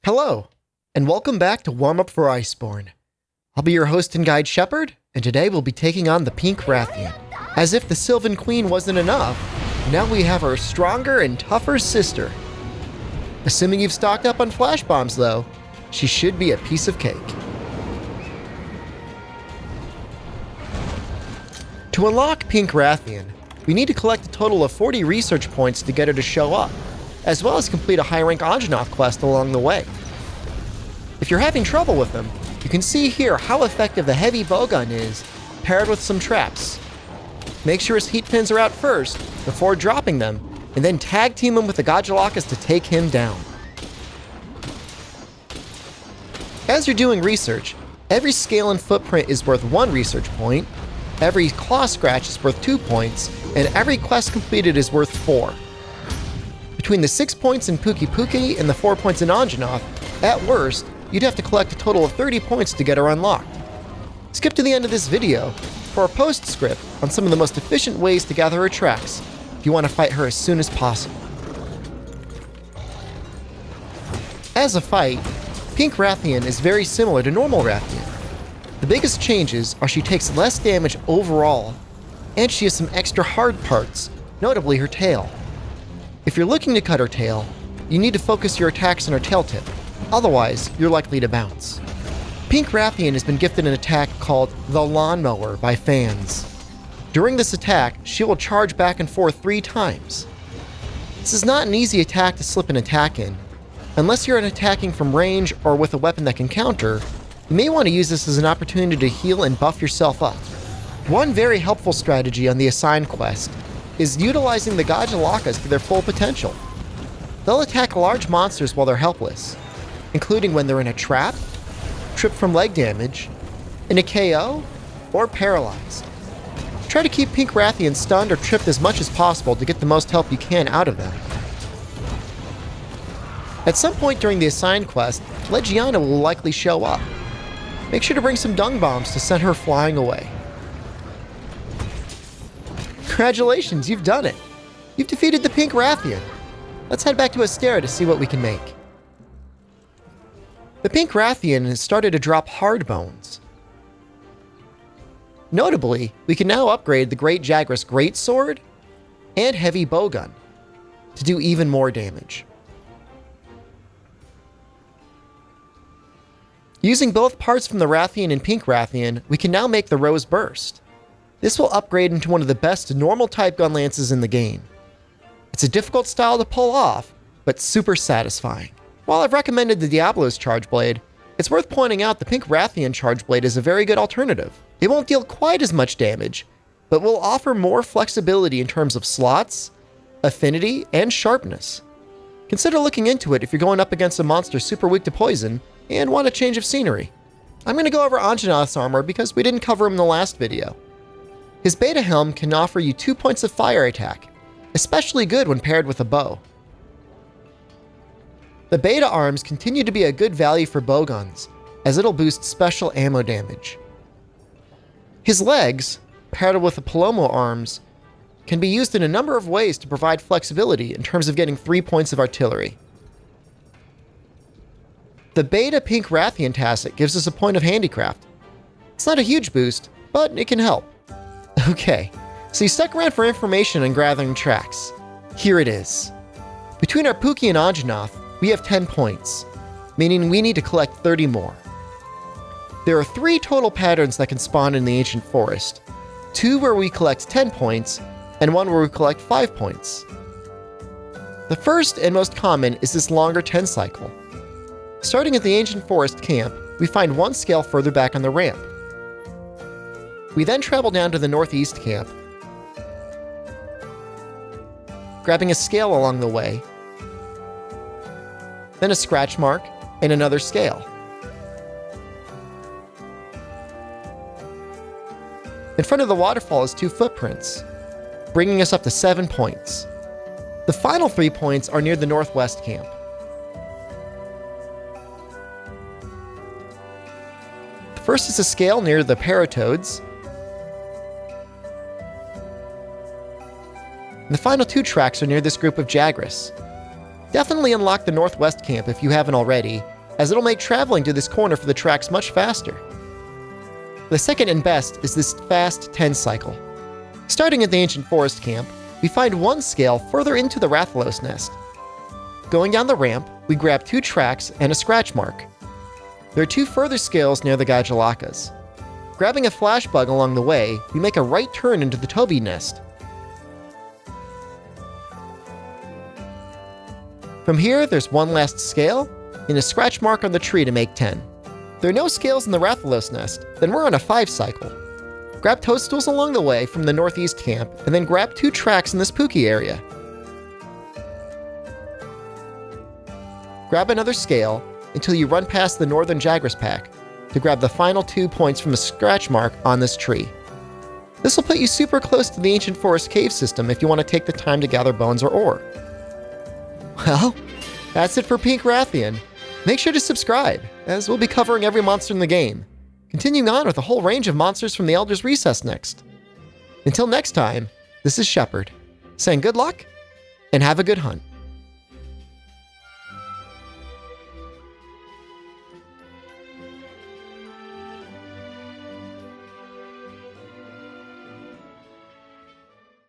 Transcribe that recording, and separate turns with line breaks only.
Hello, and welcome back to Warmup for Iceborne. I'll be your host and guide Shepard, and today we'll be taking on the Pink Rathian. As if the Sylvan Queen wasn't enough, now we have our stronger and tougher sister. Assuming you've stocked up on flash bombs though, she should be a piece of cake. To unlock Pink Rathian, we need to collect a total of 40 research points to get her to show up, as well as complete a high-rank Anjanath quest along the way. If you're having trouble with them, you can see here how effective the heavy bowgun is, paired with some traps. Make sure his heat pins are out first, before dropping them, and then tag team him with the Gajalakas to take him down. As you're doing research, every scale and footprint is worth 1 research point, every claw scratch is worth 2 points, and every quest completed is worth 4. Between the 6 points in Pookie Pookie and the 4 points in Anjanath, at worst, you'd have to collect a total of 30 points to get her unlocked. Skip to the end of this video for a postscript on some of the most efficient ways to gather her tracks if you want to fight her as soon as possible. As a fight, Pink Rathian is very similar to normal Rathian. The biggest changes are she takes less damage overall, and she has some extra hard parts, notably her tail. If you're looking to cut her tail, you need to focus your attacks on her tail tip, otherwise you're likely to bounce. Pink Rathian has been gifted an attack called the Lawnmower by fans. During this attack, she will charge back and forth 3 times. This is not an easy attack to slip an attack in. Unless you're attacking from range or with a weapon that can counter, you may want to use this as an opportunity to heal and buff yourself up. One very helpful strategy on the assigned quest is utilizing the Gajalakas to their full potential. They'll attack large monsters while they're helpless, including when they're in a trap, tripped from leg damage, in a KO, or paralyzed. Try to keep Pink Rathian stunned or tripped as much as possible to get the most help you can out of them. At some point during the assigned quest, Legiana will likely show up. Make sure to bring some dung bombs to send her flying away. Congratulations, you've done it! You've defeated the Pink Rathian. Let's head back to Astera to see what we can make. The Pink Rathian has started to drop hard bones. Notably, we can now upgrade the Great Jagras Greatsword and Heavy Bowgun to do even more damage. Using both parts from the Rathian and Pink Rathian, we can now make the Rose Burst. This will upgrade into one of the best normal type gun lances in the game. It's a difficult style to pull off, but super satisfying. While I've recommended the Diablo's Charge Blade, it's worth pointing out the Pink Rathian Charge Blade is a very good alternative. It won't deal quite as much damage, but will offer more flexibility in terms of slots, affinity, and sharpness. Consider looking into it if you're going up against a monster super weak to poison and want a change of scenery. I'm going to go over Anjanath's armor because we didn't cover him in the last video. His Beta Helm can offer you 2 points of fire attack, especially good when paired with a bow. The Beta Arms continue to be a good value for bowguns, as it'll boost special ammo damage. His legs, paired with the Palomo Arms, can be used in a number of ways to provide flexibility in terms of getting 3 points of artillery. The Beta Pink Rathian Tasset gives us a point of handicraft. It's not a huge boost, but it can help. Okay, so you stuck around for information on gathering tracks. Here it is. Between our Pookie and Anjanath, we have 10 points, meaning we need to collect 30 more. There are 3 total patterns that can spawn in the Ancient Forest. 2 where we collect 10 points, and 1 where we collect 5 points. The first and most common is this longer 10 cycle. Starting at the Ancient Forest camp, we find 1 scale further back on the ramp. We then travel down to the northeast camp, grabbing a scale along the way, then a scratch mark, and another scale. In front of the waterfall is 2 footprints, bringing us up to 7 points. The final 3 points are near the northwest camp. The first is a scale near the Paratoads, and the final 2 tracks are near this group of Jagras. Definitely unlock the northwest camp if you haven't already, as it'll make traveling to this corner for the tracks much faster. The second and best is this fast 10 cycle. Starting at the Ancient Forest Camp, we find one scale further into the Rathalos nest. Going down the ramp, we grab 2 tracks and a scratch mark. There are 2 further scales near the Gajalakas. Grabbing a flash bug along the way, we make a right turn into the Toby nest. From here, there's one last scale and a scratch mark on the tree to make 10. There are no scales in the Rathalos nest, then we're on a 5 cycle. Grab toadstools along the way from the northeast camp, and then grab 2 tracks in this Pookie area. Grab another scale until you run past the northern Jagras pack to grab the final 2 points from the scratch mark on this tree. This will put you super close to the Ancient Forest cave system if you want to take the time to gather bones or ore. Well, that's it for Pink Rathian. Make sure to subscribe, as we'll be covering every monster in the game, continuing on with a whole range of monsters from the Elder's Recess next. Until next time, this is Shepard, saying good luck and have a good hunt.